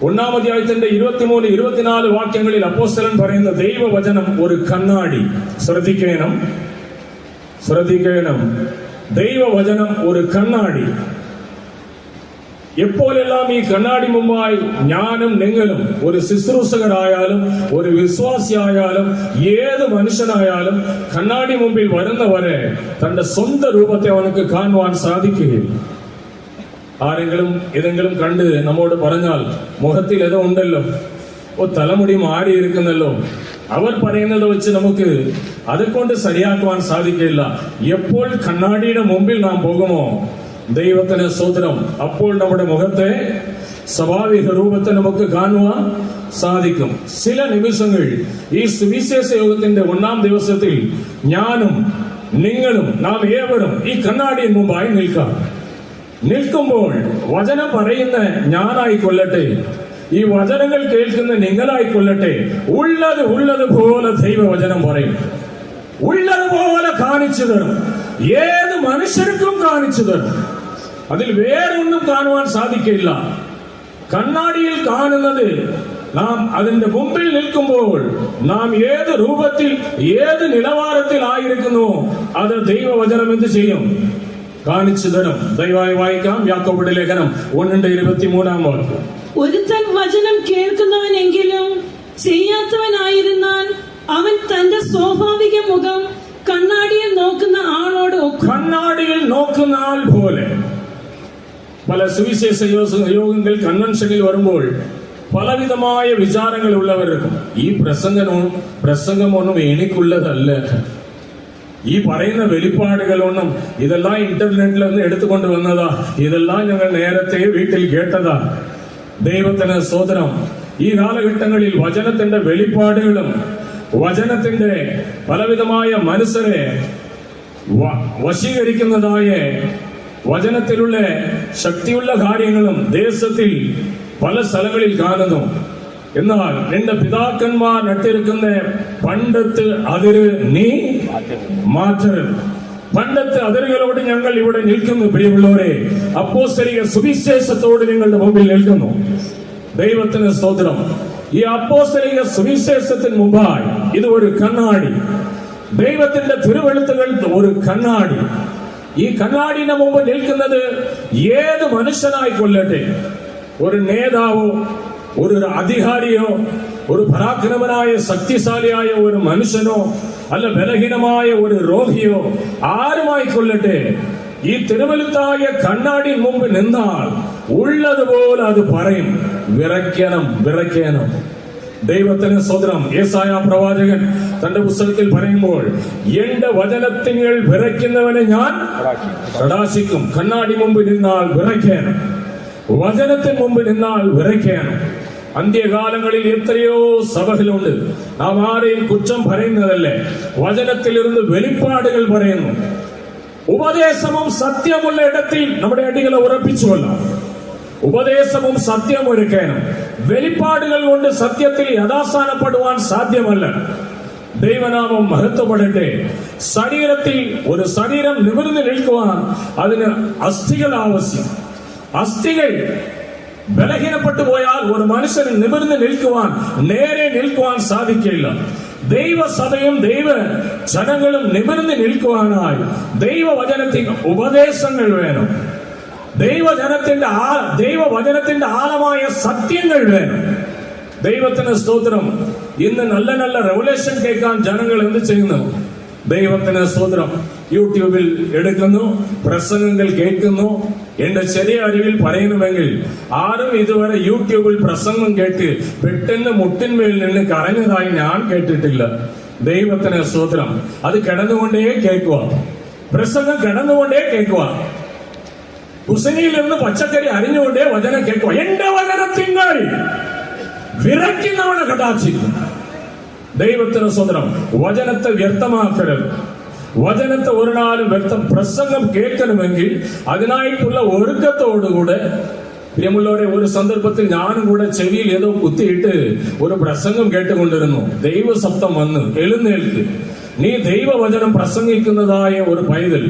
1-ാം അധ്യായത്തിന്റെ 23-24 വാക്യങ്ങളിൽ അപ്പോസ്തലൻ പറയുന്ന ദൈവവചനം ഒരു കണ്ണാടി. ശ്രദ്ധിക്കണം. ദൈവവചനം ഒരു കണ്ണാടി. എപ്പോഴെല്ലാം ഈ കണ്ണാടി മുമ്പായി ഞാനും നിങ്ങളും, ഒരു ശുശ്രൂഷകരായാലും ഒരു വിശ്വാസിയായാലും ഏത് മനുഷ്യനായാലും കണ്ണാടി മുമ്പിൽ വരുന്നവരെ തന്റെ സ്വന്തം രൂപത്തെ അവനക്ക് കാണുവാൻ സാധിക്കുകയില്ല. ആരെങ്കിലും ഏതെങ്കിലും കണ്ട് നമ്മോട് പറഞ്ഞാൽ മുഖത്തിൽ ഏതോ ഉണ്ടല്ലോ, തലമുടി മാറിയിരിക്കുന്നല്ലോ, അവർ പറയുന്നത് വെച്ച് നമുക്ക് അതെക്കൊണ്ട് ശരിയാക്കുവാൻ സാധിക്കില്ല. എപ്പോൾ കണ്ണാടിയുടെ മുമ്പിൽ നാം പോകുമോ, ദൈവത്തിന് സ്തോത്രം, അപ്പോൾ നമ്മുടെ മുഖത്തെ സ്വാഭാവിക രൂപത്തെ നമുക്ക് കാണുവാൻ സാധിക്കും. ചില നിമിഷങ്ങൾ ഈ സുവിശേഷ യോഗത്തിന്റെ 1-ാം ദിവസത്തിൽ ഞാനും നിങ്ങളും നാം ഏവരും ഈ കണ്ണാടിയിൽ മുമ്പായി നിൽക്കുമ്പോൾ വചനം പറയുന്ന ഞാനായിക്കൊള്ളട്ടെ, ഈ വചനങ്ങൾ കേൾക്കുന്ന നിങ്ങളായിക്കൊള്ളട്ടെ, ഉള്ളതുപോലെ ദൈവവചനം പറയും. ഉള്ളതുപോലെ കാണിച്ചു തരും. ഏത് മനുഷ്യർക്കും കാണിച്ചു തരും. അതിൽ വേറൊന്നും കാണുവാൻ സാധിക്കില്ല. കണ്ണാടിയിൽ കാണുന്നത് നാം അതിന്റെ മുമ്പിൽ നിൽക്കുമ്പോൾ നാം ഏത് രൂപത്തിൽ ഏത് നിലവാരത്തിൽ ആയിരിക്കുന്നു അത് ദൈവവചനം എന്ത് ചെയ്യും? കാണിച്ചു തരും. ദയവായി വായിക്കാം യാക്കോബിന്റെ ലേഖനം 1:23 വാക്യം. ഒരുത്തൻ വചനം കേൾക്കുന്നവനെങ്കിലും ചെയ്യാത്തവനായിരുന്നാൽ അവൻ തന്റെ സ്വാഭാവിക മുഖം കണ്ണാടിയിൽ നോക്കുന്ന ആളോട് കണ്ണാടിയിൽ നോക്കുന്ന ആൾ പോലെ. പല സുവിശേഷ യോഗങ്ങൾ കൺവെൻഷനിൽ വരുമ്പോൾ പലവിധമായ വിചാരങ്ങൾ ഉള്ളവർക്കും ഈ പ്രസംഗമൊന്നും എനിക്കുള്ളതല്ല, ഈ പറയുന്ന വെളിപ്പാടുകളൊന്നും ഇതെല്ലാം ഇന്റർനെറ്റിൽ നിന്ന് എടുത്തുകൊണ്ട് വന്നതാ, ഇതെല്ലാം ഞങ്ങൾ നേരത്തെ വീട്ടിൽ കേട്ടതാ. ദൈവത്തിന് സ്തോത്രം. ഈ കാലഘട്ടങ്ങളിൽ വചനത്തിന്റെ വെളിപ്പാടുകളും വചനത്തിന്റെ പലവിധമായ മനുഷ്യരെ വശീകരിക്കുന്നതായ വചനത്തിലുള്ള ശക്തിയുള്ള കാര്യങ്ങളും ദേശത്തിൽ പല സ്ഥലങ്ങളിൽ കാണുന്നു. എന്നാൽ നിന്റെ പിതാക്കന്മാർ നട്ടിരിക്കുന്ന പണ്ടത്തെ അതിര് നീ മാറ്റരുത്. പണ്ടത്തെ അതിരുകളോട് ഞങ്ങൾ ഇവിടെ നിൽക്കുന്നു. പ്രിയമുള്ളവരെ, അപ്പോസ്തലിക സുവിശേഷത്തോട് നിങ്ങളുടെ മുമ്പിൽ നിൽക്കുന്നു. ദൈവത്തിന് സ്തോത്രം. ഈ അപ്പോസ്തലിക സുവിശേഷത്തിന് മുമ്പായി ഇത് ഒരു കണ്ണാടി. ദൈവത്തിന്റെ തിരുവെഴുത്തുകൾ ഒരു കണ്ണാടി. ഈ കണ്ണാടിന്റെ മുമ്പ് നിൽക്കുന്നത് ഏത് മനുഷ്യനായിക്കൊള്ളട്ടെ, ഒരു നേതാവോ ഒരു അധികാരിയോ ഒരു പരാക്രമനായ ശക്തിശാലിയായ ഒരു മനുഷ്യനോ അല്ല ബലഹീനമായ ഒരു രോഗിയോ ആരുമായിക്കൊള്ളട്ടെ, ഈ തിരുവെഴുത്തായ കണ്ണാടി മുമ്പ് നിന്നാൽ ഉള്ളതുപോലെ അത് പറയും. വിറയ്ക്കണം. ദൈവത്തിന് സ്തോത്രം. യേശയ്യാ പ്രവാചകൻ തന്റെ പുസ്തകത്തിൽ പറയുമ്പോൾ എന്റെ വചനത്തിങ്ങൾ വിറയ്ക്കുന്നവനെ ഞാൻ കടാശിക്കും. കണ്ണാടി മുമ്പ് നിന്നാൽ വിറയ്ക്കണം, വചനത്തിന് മുമ്പ് നിന്നാൽ വിറയ്ക്കണം. അന്ത്യകാലങ്ങളിൽ എത്രയോ സഭകളുണ്ട്. നാം ആരെയും കുറ്റം പറയുന്നതല്ലേ, വചനത്തിലിരുന്ന് വെളിപ്പാടുകൾ പറയുന്നു. ഉപദേശവും സത്യമുള്ള ഇടത്തിൽ നമ്മുടെ അടികളെ ഉറപ്പിച്ചുകൊള്ള ഉപദേശവും സത്യം ഒരുക്കാനും വെളിപ്പാടുകൾ കൊണ്ട് സത്യത്തിൽ യഥാസ്ഥാനപ്പെടുവാൻ സാധ്യമല്ല. ദൈവനാമം മഹത്വപ്പെടട്ടെ. ശരീരത്തിൽ ഒരു ശരീരം നിവർന്നു നിൽക്കുവാൻ അതിന് അസ്ഥികൾ ആവശ്യം. അസ്ഥികൾ ബലഹീനപ്പെട്ടു പോയാൽ ഒരു മനുഷ്യന് നിവർന്ന് നിൽക്കുവാൻ നേരെ നിൽക്കുവാൻ സാധിക്കില്ല. ദൈവസഭയും ദൈവ ജനങ്ങളും നിവർന്ന് നിൽക്കുവാനായി ദൈവവചനത്തിന് ഉപദേശങ്ങൾ വേണം. ദൈവവചനത്തിന്റെ ആഴമായ സത്യങ്ങൾ വേണം. ദൈവത്തിന് സ്തോത്രം. ഇന്ന് നല്ല നല്ല റെവലേഷൻ കേൾക്കാൻ ജനങ്ങൾ എന്ത് ചെയ്യുന്നു? ദൈവത്തിന് സ്തോത്രം. യൂട്യൂബിൽ എടുക്കുന്നു, പ്രസംഗങ്ങൾ കേൾക്കുന്നു. എന്റെ ചെറിയ അറിവിൽ പറയുന്നുവെങ്കിൽ ആരും ഇതുവരെ യൂട്യൂബിൽ പ്രസംഗം കേട്ട് പെട്ടെന്ന് മുട്ടിന്മേൽ നിന്ന് കരഞ്ഞതായി ഞാൻ കേട്ടിട്ടില്ല. ദൈവത്തിന് സ്തോത്രം. അത് കിടന്നുകൊണ്ടേ കേൾക്കുക, പ്രസംഗം കിടന്നുകൊണ്ടേ കേൾക്കുക. കുസനിയിൽ നിന്ന് പച്ചക്കറി അരിഞ്ഞുകൊണ്ടേ വചനം കേൾക്കുക. എന്റെ വചനത്തിങ്ങൾ വിറയ്ക്കുന്നവനെ കടാക്ഷിക്കും. ദൈവത്തിന് സ്തോത്രം. വചനത്തെ വ്യർത്ഥമാക്കരുത്. വചനത്തെ ഒരു നാളും വ്യർത്ഥം. പ്രസംഗം കേൾക്കണമെങ്കിൽ അതിനായിട്ടുള്ള ഒരുക്കത്തോടുകൂടെ. പ്രിയമുള്ളവരെ, ഒരു സന്ദർഭത്തിൽ ഞാനും കൂടെ ചെവിയിൽ ഏതോ കുത്തിയിട്ട് ഒരു പ്രസംഗം കേട്ടുകൊണ്ടിരുന്നു. ദൈവശബ്ദം വന്ന് എഴുന്നേൽക്ക്, നീ ദൈവവചനം പ്രസംഗിക്കുന്നതായ ഒരു പൈതൽ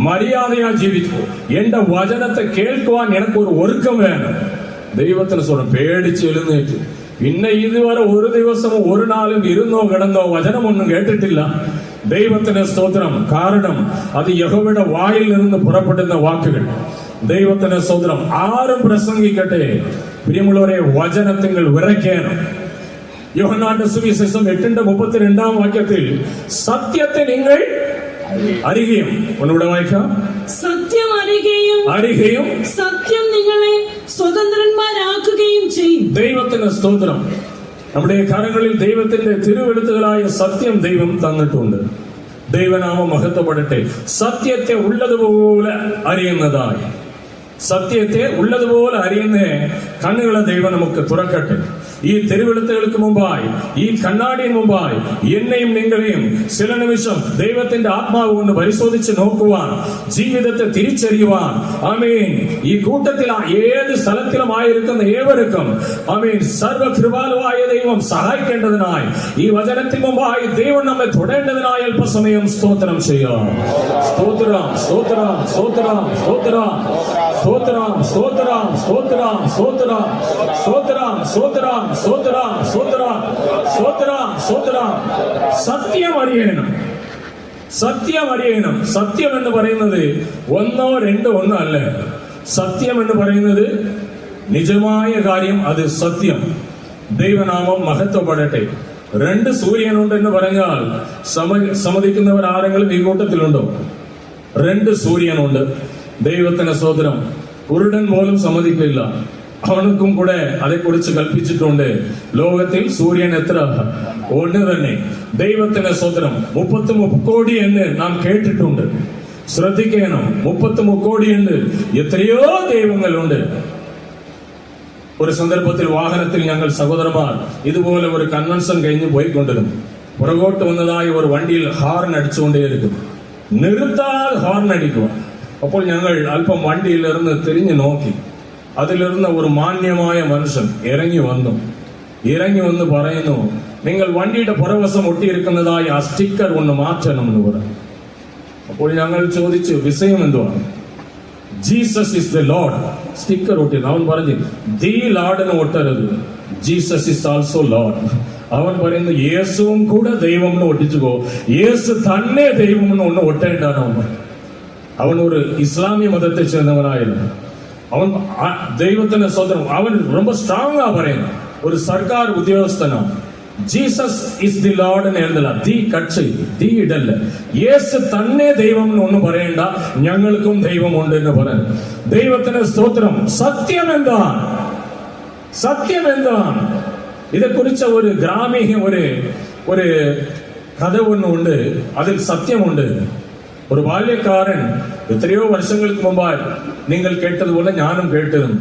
മര്യാദയാ ജീവിച്ചു. എന്റെ വചനത്തെ കേൾക്കുവാൻ എനിക്കൊരു ഒരുക്കം വേണം. ദൈവത്തിന് സ്വരം പേടിച്ച് എഴുന്നേറ്റ്. പിന്നെ ഇതുവരെ ഒരു ദിവസവും ഒരു നാളും ഇരുന്നോ കിടന്നോ വചനമൊന്നും കേട്ടിട്ടില്ല. ദൈവത്തിന് സ്തോത്രം. കാരണം അത് യഹോവയുടെ വായിൽ നിന്ന് പുറപ്പെടുന്ന വാക്കുകൾ. ദൈവത്തിന് സ്തോത്രം. ആരും പ്രസംഗിക്കട്ടെ, പ്രിയമുള്ളവരെ, വചനത്തിങ്ങൾ വിറയ്ക്കണം. യോഹന്നാന്റെ സുവിശേഷം 8:32 സത്യത്തെ നിങ്ങൾ അറിയുകയും, ഒന്നുകൂടെ വായിക്കാം, സത്യം അറിയുകയും സത്യം നിങ്ങളെ സ്വതന്ത്രന്മാരാക്കുകയും ചെയ്യും. ദൈവത്തിന് സ്തോത്രം. നമ്മുടെ കരങ്ങളിൽ ദൈവത്തിന്റെ തിരുവെഴുത്തുകളായ സത്യം ദൈവം തന്നിട്ടുണ്ട്. ദൈവനാമം മഹത്വപ്പെടട്ടെ. സത്യത്തെ ഉള്ളതുപോലെ അറിയുന്നതായി, സത്യത്തെ ഉള്ളതുപോലെ അറിയുന്ന കണ്ണുകളെ ദൈവം നമുക്ക് തുറക്കട്ടെ. ഈ തിരുവെഴുത്തുകൾക്ക് മുമ്പായി, ഈ കണ്ണാടിന് മുമ്പായി എന്നെയും നിങ്ങളെയും ചില നിമിഷം ദൈവത്തിന്റെ ആത്മാവ് കൊണ്ട് പരിശോധിച്ച് നോക്കുവാൻ, ജീവിതത്തെ തിരിച്ചറിയുവാൻ, ആമേൻ, ഈ കൂട്ടത്തിൽ ഏത് സ്ഥലത്തിലുമായിരിക്കുന്ന ഏവർക്കും ആമേൻ സർവകൃപാലുവായ ദൈവം സഹായിക്കേണ്ടതിനായി ഈ വചനത്തിന് മുമ്പായി ദൈവം നമ്മെ തൊടേണ്ടതിനായി അല്പസമയം സ്തോത്രം ചെയ്യാം. സ്തോത്രം, സ്തോത്രം, സ്തോത്രം, സ്തോത്രം, സ്തോത്രം, സ്തോത്രം, സ്തോത്രം, സ്തോത്രം, സ്തോത്രം, സ്തോത്രം, സ്തോത്രം, സ്തോത്രം, സ്തോത്രം, സ്തോത്രം. സത്യം അറിയണം, സത്യം അറിയണം. സത്യം എന്ന് പറയുന്നത് ഒന്നോ രണ്ടോ ഒന്നല്ല. സത്യം എന്ന് പറയുന്നത് നിജമായ കാര്യം, അത് സത്യം. ദൈവനാമം മഹത്വപ്പെടട്ടെ. 2 സൂര്യനുണ്ടെന്ന് പറഞ്ഞാൽ സമ്മതിക്കുന്നവർ ആരെങ്കിലും ഈ കൂട്ടത്തിലുണ്ടോ? 2 സൂര്യനുണ്ട്. ദൈവത്തിന് സ്തോത്രം. കുരുടൻ പോലും സമ്മതിക്കില്ല. അവനക്കും കൂടെ അതേക്കുറിച്ച് കൽപ്പിച്ചിട്ടുണ്ട്. ലോകത്തിൽ സൂര്യൻ എത്ര? ഒന്ന് തന്നെ. ദൈവത്തിന് സ്തോത്രം. 33 കോടി എന്ന് നാം കേട്ടിട്ടുണ്ട്. ശ്രദ്ധിക്കണം, 33 കോടി ഉണ്ട്. എത്രയോ ദൈവങ്ങളുണ്ട്. ഒരു സന്ദർഭത്തിൽ വാഹനത്തിൽ ഞങ്ങൾ സഹോദരന്മാർ ഇതുപോലെ ഒരു കൺവെൻഷൻ കഴിഞ്ഞ് പോയിക്കൊണ്ടിരുന്നു. പുറകോട്ട് വന്നതായി ഒരു വണ്ടിയിൽ ഹാർൺ അടിച്ചുകൊണ്ടേയിരിക്കും. നിർത്താതെ ഹാർൺ അടിക്കുക. അപ്പോൾ ഞങ്ങൾ അല്പം വണ്ടിയിൽ ഇരുന്ന് തിരിഞ്ഞു നോക്കി. അതിലിരുന്ന ഒരു മാന്യമായ മനുഷ്യൻ ഇറങ്ങി വന്ന് പറയുന്നു, നിങ്ങൾ വണ്ടിയുടെ പുറവശം ഒട്ടിയിരിക്കുന്നതായി ആ സ്റ്റിക്കർ ഒന്ന് മാറ്റണം എന്ന് പറഞ്ഞു. അപ്പോൾ ഞങ്ങൾ ചോദിച്ചു, വിഷയം എന്തുവാണ്? Jesus is the Lord sticker ഒട്ടി. അവൻ പറഞ്ഞു, ദി ലോർഡിന് ഒട്ടരുത്, ജീസസ് ഇസ് ആൾസോ ലോർഡ്. അവൻ പറയുന്നു, യേശുവും കൂടെ ദൈവം ഒട്ടിച്ചുകോ, യേശു തന്നെ ദൈവം ഒന്ന് ഒട്ടേണ്ടാണ്. അവൻ ഒരു ഇസ്ലാമിയ മതത്തെ ചേർന്നവനായിരുന്നു. അവൻ ദൈവത്തിന്റെ സ്വന്തം. അവൻ ரொம்ப സ്ട്രോങ്ങാ പറയുന്നു. ഒരു സർക്കാർ ഉദ്യോഗസ്ഥനാണ്. ജീസസ് ഇസ് ദി ലോർഡ് എന്ന് എഴുതല, ദി കക്ഷി, ദി ഇടല്ല. യേശു തന്നെ ദൈവം ഒന്നും പറയണ്ട, ഞങ്ങൾക്കും ദൈവമുണ്ട് എന്ന് പറയുന്നു. ദൈവത്തിന് സ്തോത്രം. സത്യം എന്താണ്? സത്യം എന്താണ്? ഇതേക്കുറിച്ച് ഒരു ഗ്രാമീണ ഒരു കഥ ഒന്നുണ്ട്. അതിൽ സത്യമുണ്ട്. ഒരു ബാല്യക്കാരൻ എത്രയോ വർഷങ്ങൾക്ക് മുമ്പായി നിങ്ങൾ കേട്ടതുപോലെ ഞാനും കേട്ടിരുന്നു.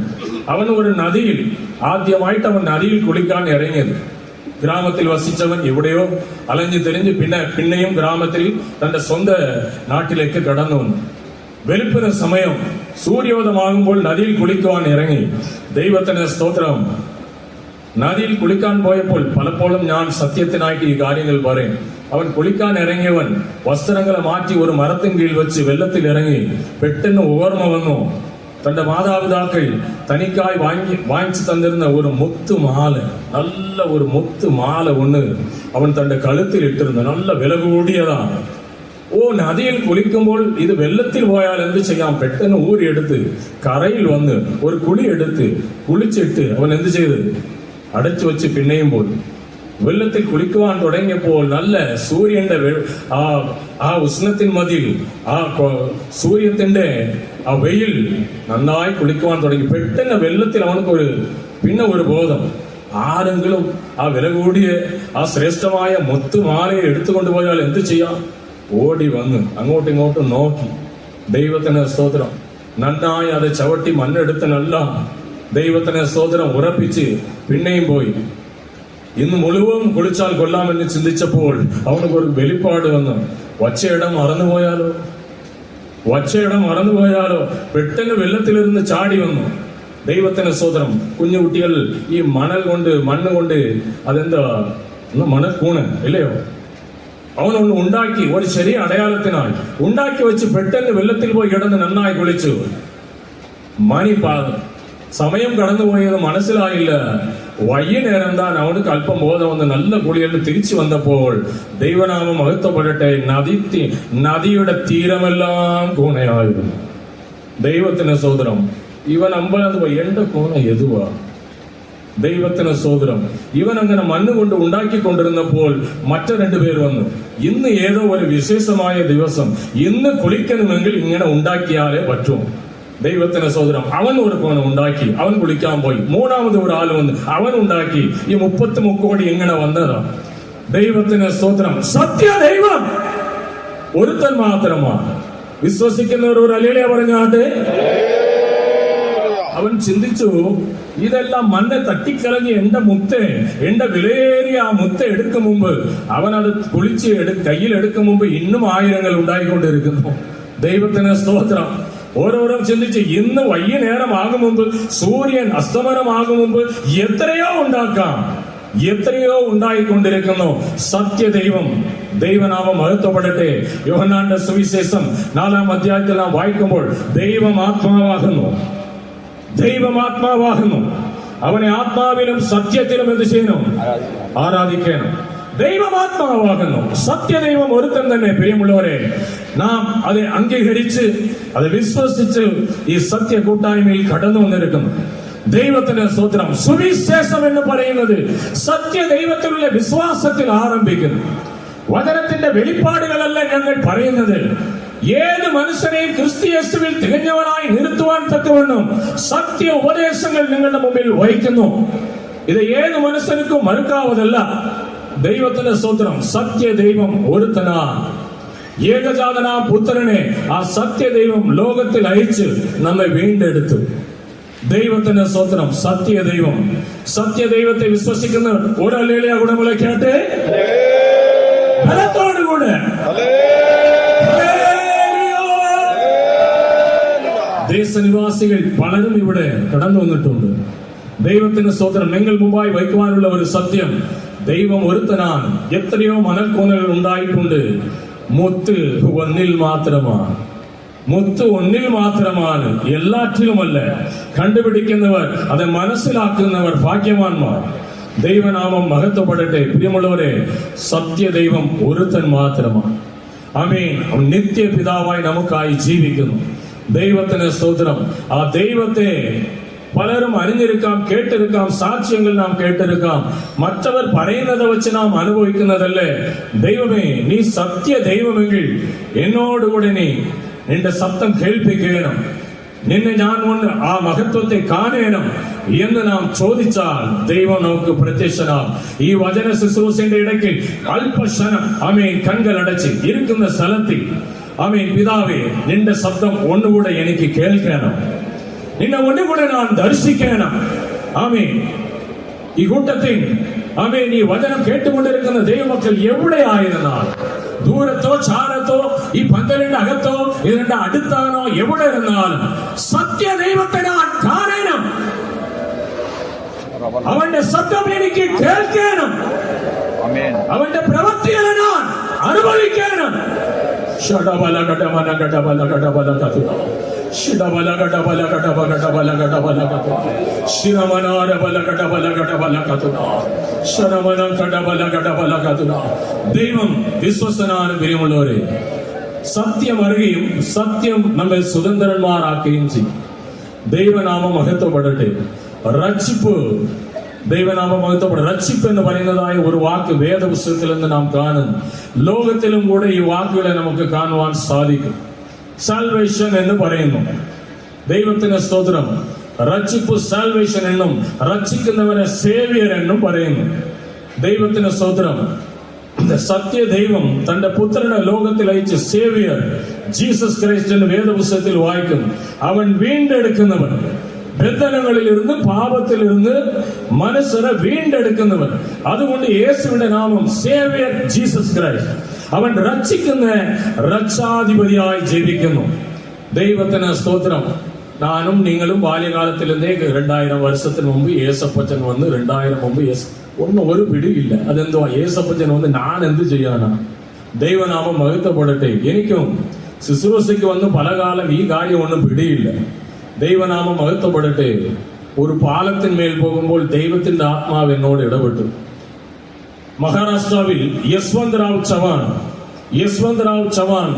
അവൻ ഒരു നദിയിൽ, ആദ്യമായിട്ട് അവൻ നദിയിൽ കുളിക്കാൻ ഇറങ്ങിയത്. ഗ്രാമത്തിൽ വസിച്ചവൻ എവിടെയോ അലഞ്ഞു തിരിഞ്ഞ് പിന്നെയും ഗ്രാമത്തിൽ തന്റെ സ്വന്തം നാട്ടിലേക്ക് കടന്നു വന്നു. വെളുപ്പിന് സമയം സൂര്യോദയമാകുമ്പോൾ നദിയിൽ കുളിക്കുവാൻ ഇറങ്ങി. ദൈവത്തിന് സ്തോത്രം. നദിയിൽ കുളിക്കാൻ പോയപ്പോൾ പലപ്പോഴും ഞാൻ സത്യത്തിനായിട്ട് ഈ കാര്യങ്ങൾ പറയും. അവൻ കുളിക്കാൻ ഇറങ്ങിയവൻ വസ്ത്രങ്ങളെ മാറ്റി ഒരു മരത്തിൻ കീഴിൽ വെച്ച് വെള്ളത്തിൽ ഇറങ്ങി. പെട്ടെന്ന് ഓർമ്മ വന്നു, തന്റെ മാതാപിതാക്കൾ തനിക്കായി വാങ്ങിച്ചു തന്നിരുന്ന ഒരു മുത്തുമാല, നല്ല ഒരു മുത്തുമാല ഒന്ന് അവൻ തന്റെ കഴുത്തിൽ ഇട്ടിരുന്നു. നല്ല വില കൂടിയതാണ്. നദിയിൽ കുളിക്കുമ്പോൾ ഇത് വെള്ളത്തിൽ പോയാൽ എന്ത് ചെയ്യാം? പെട്ടെന്ന് ഊരിയെടുത്ത് കരയിൽ വന്ന് ഒരു കുളിയെടുത്ത് കുളിച്ചിട്ട് അവൻ എന്ത് ചെയ്ത് അടച്ചു വെച്ച് പിന്നെയും പോയി. വെള്ളത്തിൽ കുളിക്കുവാൻ തുടങ്ങിയപ്പോൾ നല്ല സൂര്യന്റെ ആ ഉഷ്ണത്തിൻ മതിൽ, ആ സൂര്യത്തിന്റെ ആ വെയിൽ നന്നായി കുളിക്കുവാൻ തുടങ്ങി. പെട്ടെന്ന് വെള്ളത്തിൽ അവനക്ക് ഒരു ബോധം, ആരെങ്കിലും ആ വില കൂടിയ ആ ശ്രേഷ്ഠമായ മുത്തുമാലയെ എടുത്തുകൊണ്ട് പോയാൽ എന്ത് ചെയ്യാം? ഓടി വന്ന് അങ്ങോട്ടും ഇങ്ങോട്ടും നോക്കി. ദൈവത്തിന് സ്തോത്രം. നന്നായി അത് ചവിട്ടി മണ്ണെടുത്തനല്ല, ദൈവത്തിന് സ്തോത്രം ഉറപ്പിച്ച് പിന്നെയും പോയി. ഇന്ന് മുഴുവൻ കുളിച്ചാൽ കൊള്ളാമെന്ന് ചിന്തിച്ചപ്പോൾ അവനക്ക് ഒരു വെളിപ്പാട് വന്നു. വച്ചയിടം മറന്നുപോയാലോ? പെട്ടെന്ന് വെള്ളത്തിലിരുന്ന് ചാടി വന്നു. ദൈവത്തിന് സ്തോത്രം. കുഞ്ഞുകുട്ടികൾ ഈ മണ്ണ് കൊണ്ട് അതെന്താ മണൽക്കൂണ് ഇല്ലയോ, അവനൊന്ന് ഉണ്ടാക്കി ഒരു ചെറിയ അടയാളത്തിനായി ഉണ്ടാക്കി വെച്ച് പെട്ടെന്ന് വെള്ളത്തിൽ പോയി കിടന്ന് നന്നായി കുളിച്ചു. സമയം കടന്നുപോയത് മനസ്സിലായില്ല. വൈകുന്നേരം താൻ അവനക്ക് അല്പം ബോധം വന്ന് നല്ല കുളികളിൽ തിരിച്ചു വന്നപ്പോൾ ദൈവനാമം മഹത്വപ്പെടട്ടെ, നദിയുടെ തീരമെല്ലാം കൂണയായിരുന്നു. ദൈവത്തിന് സ്തോത്രം. ഇവൻ അമ്പലത് പോയി, എന്റെ കൂണ എതുവാ? ദൈവത്തിന് സ്തോത്രം. ഇവൻ അങ്ങനെ മണ്ണുകൊണ്ട് ഉണ്ടാക്കിക്കൊണ്ടിരുന്നപ്പോൾ മറ്റു രണ്ടുപേർ വന്നു. ഇന്ന് ഏതോ ഒരു വിശേഷമായ ദിവസം, ഇന്ന് കുളിക്കണമെങ്കിൽ ഇങ്ങനെ ഉണ്ടാക്കിയാലേ പറ്റൂ. ദൈവത്തിന് സ്തോത്രം. അവൻ ഒരു കോണം ഉണ്ടാക്കി, അവൻ കുളിക്കാൻ പോയി. മൂന്നാമത് ഒരാൾ വന്ന് അവൻ ഉണ്ടാക്കി. ഈ 30 കോടി എങ്ങനെ വന്നതാ? ദൈവത്തിന് സ്തോത്രം. സത്യ ദൈവം ഒരുത്തൻ മാത്രമാണ്. വിശ്വസിക്കുന്നവർ ഒരു അല്ലേലൂയ പറഞ്ഞാട്ടെ. അവൻ ചിന്തിച്ചു, ഇതെല്ലാം മണ്ണ് തട്ടിക്കളഞ്ഞ് എന്റെ വിലയേറിയ ആ മുത്ത എടുക്കും മുമ്പ്, അവൻ അത് കുളിച്ച് കയ്യിലെടുക്കും മുമ്പ് ഇന്നും ആയിരങ്ങൾ ഉണ്ടായിക്കൊണ്ടിരിക്കുന്നു. ദൈവത്തിന് സ്തോത്രം. ഓരോരോ ചിന്തിച്ച് ഇന്ന് വൈകുന്നേരം ആകും മുമ്പ്, സൂര്യൻ അസ്തമനമാകും മുമ്പ് എത്രയോ ഉണ്ടാക്കാം, എത്രയോ ഉണ്ടായിക്കൊണ്ടിരിക്കുന്നു. സത്യദൈവം. ദൈവനാമം മഹത്വപ്പെടട്ടെ. യോഹന്നാന്റെ സുവിശേഷം 4-ാം അധ്യായത്തിൽ നാം വായിക്കുമ്പോൾ ദൈവം ആത്മാവാകുന്നു. ദൈവം ആത്മാവാകുന്നു. അവനെ ആത്മാവിലും സത്യത്തിലും എന്ത് ചെയ്യണം? ആരാധിക്കണം. ദൈവം ആത്മാവാകുന്നു. സത്യദൈവം ഒരുത്തൻ തന്നെ. പ്രിയമുള്ളവരെ, നാം അത് അംഗീകരിച്ച് അത് വിശ്വസിച്ച് ഈ സത്യ കൂട്ടായ്മയിൽ കടന്നു വന്നിരിക്കുന്നു. ദൈവത്തിന്റെ സ്തോത്രം. സുവിശേഷം എന്ന് പറയുന്നത് സത്യദൈവത്തിലുള്ള വിശ്വാസത്തിൽ ആരംഭിക്കുന്നു. വചനത്തിന്റെ വെളിപ്പാടുകളല്ല ഞങ്ങൾ പറയുന്നത്. ഏത് മനുഷ്യനെയും ക്രിസ്തുയേശുവിൽ തികഞ്ഞവനായി നിർത്തുവാൻ തക്കവണ്ണം സത്യ ഉപദേശങ്ങൾ നിങ്ങളുടെ മുമ്പിൽ വഹിക്കുന്നു. ഇത് ഏത് മനുഷ്യർക്കും മറുക്കാവതല്ല. ദൈവത്തിന്റെ സ്തോത്രം. സത്യദൈവം ഒരുത്തനാണ്. ഏകജാതനാ പുത്രനെ ആ സത്യദൈവം ലോകത്തിൽ അയച്ച് നമ്മെ വീണ്ടെടുത്തു. ദൈവത്തിന്റെ സ്തോത്രം. സത്യദൈവം. സത്യദൈവത്തെ വിശ്വസിക്കുന്നവർ ഒരു ഹല്ലേലൂയ ഗുണമുള്ള കേട്ടെ. ബലത്തോടുകൂടെ ദേശനിവാസികൾ പലരും ഇവിടെ കടന്നു വന്നിട്ടുണ്ട്. ദൈവത്തിന്റെ സ്തോത്രം. നിങ്ങൾ മുമ്പായി വയ്ക്കുവാനുള്ള ഒരു സത്യം, ദൈവം ഒരുത്തനാണ്. എത്രയോ മണൽക്കോണകൾ ഉണ്ടായിട്ടുണ്ട്. മുത്ത് ഒന്നിൽ മാത്രമാണ്. മുത്ത് ഒന്നിൽ മാത്രമാണ്, എല്ലാറ്റിലുമല്ല. കണ്ടുപിടിക്കുന്നവർ, അത് മനസ്സിലാക്കുന്നവർ ഭാഗ്യവാന്മാർ. ദൈവനാമം മഹത്വപ്പെടട്ടെ. പ്രിയമുള്ളവരെ, സത്യദൈവം ഒരുത്തൻ മാത്രമാണ്. ആമേൻ. നിത്യപിതാവായി നമുക്കായി ജീവിക്കുന്നു. ദൈവത്തിന് സ്തോത്രം. ആ ദൈവത്തെ പലരും അറിഞ്ഞിരിക്കാം, കേട്ടിരിക്കാം, സാക്ഷ്യങ്ങൾ നാം കേട്ടിരിക്കാം. മറ്റവർ പറയുന്നത് വെച്ച് നാം അനുഭവിക്കുന്നതല്ലേ. ദൈവമേ, നീ സത്യ ദൈവമെങ്കിൽ എന്നോടുകൂടെ നീ നിന്റെ ശബ്ദം കേൾപ്പിക്കണം. നിന്നെ ഞാൻ കൊണ്ട് ആ മഹത്വത്തെ കാണണം എന്ന് നാം ചോദിച്ചാൽ ദൈവം നമുക്ക് പ്രത്യക്ഷനാകും. ഈ വചന ശുശ്രൂഷയുടെ ഇടയ്ക്ക് അല്പക്ഷണം ആമേൻ കൺകളടച്ച് ഇരിക്കുന്ന സ്ഥലത്തിൽ ആമേൻ, പിതാവേ, നിന്റെ ശബ്ദം ഒന്നുകൂടെ എനിക്ക് കേൾക്കണം. നിന്നെ ഒന്നുകൂടെ ഞാൻ ദർശിക്കണം. ആമേൻ. ഈ കൂട്ടത്തിൽ ആമേൻ, ഈ വചനം കേട്ടുകൊണ്ടിരിക്കുന്ന ദൈവമക്കൾ എവിടെയായിരുന്നാൽ, ദൂരത്തോ ചാരത്തോ ഈ പന്തലിന്റെ അകത്തോ ഇതിന്റെ അടുത്താണോ, എവിടെ ഇരുന്നാലും സത്യദൈവത്തെ ഞാൻ കാണണം. അവന്റെ ശബ്ദം എനിക്ക് കേൾക്കണം. അവന്റെ പ്രവൃത്തികളെ ഞാൻ അനുഭവിക്കണം. ദൈവം വിശ്വസ്തനാണ്. പ്രിയമുള്ളവരെ, സത്യം അറിയുകയും സത്യം നമ്മെ സ്വതന്ത്രന്മാരാക്കുകയും ചെയ്യും. ദൈവനാമം മഹത്വപ്പെടട്ടെ. രക്ഷിപ്പ്. ദൈവനാമം മഹത്വപ്പെടട്ടെ. രക്ഷിപ്പ് എന്ന് പറയുന്നതായ ഒരു വാക്ക് വേദപുസ്തകത്തിൽ നിന്ന് നാം കാണുന്നു. ലോകത്തിലും കൂടെ ഈ വാക്കുകളെ നമുക്ക് കാണുവാൻ സാധിക്കും. സാൽവേഷൻ എന്ന് പറയുന്നു. ദൈവത്തിന് സ്തോത്രം. രക്ഷിപ്പ് സാൽവേഷൻ എന്നും രക്ഷിക്കുന്നവനെ സേവിയർ എന്നും പറയുന്നു. ദൈവത്തിന് സ്തോത്രം. സത്യദൈവം തന്റെ പുത്രനെ ലോകത്തിൽ അയച്ച് സേവിയർ ജീസസ് ക്രൈസ്റ്റ് എന്ന് വേദപുസ്തകത്തിൽ വായിക്കുന്നു. അവൻ വീണ്ടെടുക്കുന്നവൻ, ബന്ധനങ്ങളിൽ ഇരുന്ന് പാപത്തിൽ ഇരുന്ന് മനസ്സിനെ വീണ്ടെടുക്കുന്നവൻ. അതുകൊണ്ട് യേശുവിന്റെ നാമം സേവിയർ ജീസസ് ക്രൈസ്റ്റ്. അവൻ രക്ഷിക്കുന്ന രക്ഷാധിപതിയായി ജീവിക്കുന്നു. ദൈവത്തിന് സ്തോത്രം. ഞാനും നിങ്ങളും ബാല്യകാലത്തിൽ 2000 വർഷത്തിന് മുമ്പ് യേസപ്പച്ചൻ വന്ന് 2000 മുമ്പ് ഒന്നും ഒരു പിടിയില്ല. അതെന്തോ യേസപ്പച്ചൻ വന്ന് ഞാൻ എന്ത് ചെയ്യാനാ? ദൈവനാമം മഹത്വപ്പെടട്ടെ. എനിക്കും ശുശ്രൂഷയ്ക്ക് വന്ന് പല കാലം ഈ കാര്യം ഒന്നും പിടിയില്ല. ദൈവനാമം മഹത്വപ്പെടട്ടെ. ഒരു പാലത്തിന്മേൽ പോകുമ്പോൾ ദൈവത്തിന്റെ ആത്മാവ് എന്നോട് ഇടപെട്ടു. മഹാരാഷ്ട്രാവിൽ യശ്വന്ത് റാവ് ചവാൻ